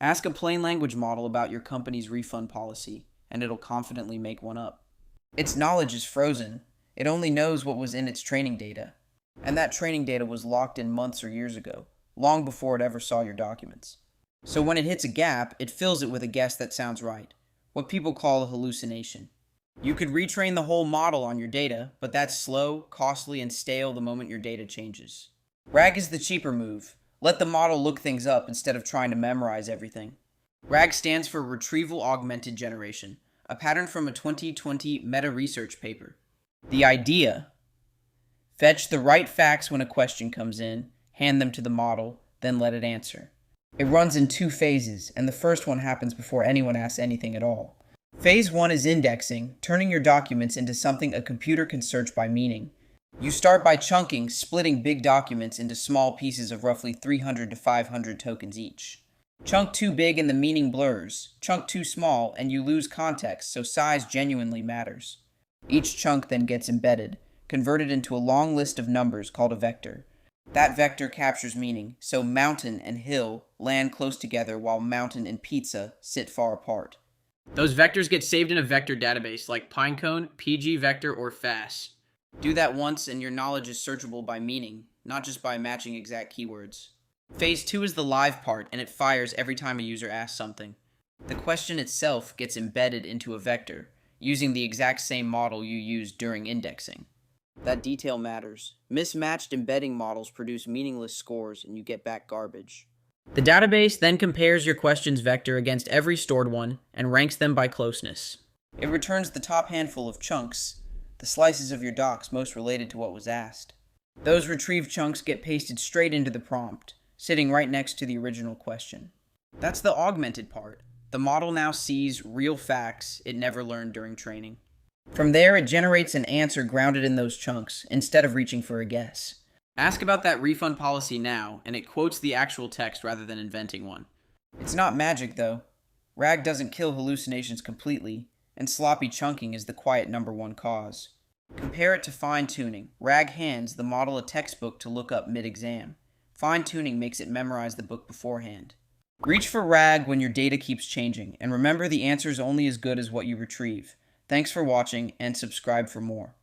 Ask a plain language model about your company's refund policy, and it'll confidently make one up. Its knowledge is frozen. It only knows what was in its training data. And that training data was locked in months or years ago, long before it ever saw your documents. So when it hits a gap, it fills it with a guess that sounds right, what people call a hallucination. You could retrain the whole model on your data, but that's slow, costly, and stale the moment your data changes. RAG is the cheaper move. Let the model look things up instead of trying to memorize everything. RAG stands for Retrieval-Augmented Generation, a pattern from a 2020 meta-research paper. The idea: fetch the right facts when a question comes in, hand them to the model, then let it answer. It runs in 2 phases, and the first one happens before anyone asks anything at all. Phase 1 is indexing, turning your documents into something a computer can search by meaning. You start by chunking, splitting big documents into small pieces of roughly 300 to 500 tokens each. Chunk too big and the meaning blurs. Chunk too small and you lose context, so size genuinely matters. Each chunk then gets embedded, converted into a long list of numbers called a vector. That vector captures meaning, so mountain and hill land close together while mountain and pizza sit far apart. Those vectors get saved in a vector database like Pinecone, pgvector, or FAS. Do that once and your knowledge is searchable by meaning, not just by matching exact keywords. Phase 2 is the live part, and it fires every time a user asks something. The question itself gets embedded into a vector, using the exact same model you used during indexing. That detail matters. Mismatched embedding models produce meaningless scores, and you get back garbage. The database then compares your question's vector against every stored one and ranks them by closeness. It returns the top handful of chunks, the slices of your docs most related to what was asked. Those retrieved chunks get pasted straight into the prompt, sitting right next to the original question. That's the augmented part. The model now sees real facts it never learned during training. From there, it generates an answer grounded in those chunks, instead of reaching for a guess. Ask about that refund policy now, and it quotes the actual text rather than inventing one. It's not magic, though. RAG doesn't kill hallucinations completely, and sloppy chunking is the quiet #1 cause. Compare it to fine-tuning. RAG hands the model a textbook to look up mid-exam. Fine-tuning makes it memorize the book beforehand. Reach for RAG when your data keeps changing, and remember the answer is only as good as what you retrieve. Thanks for watching, and subscribe for more.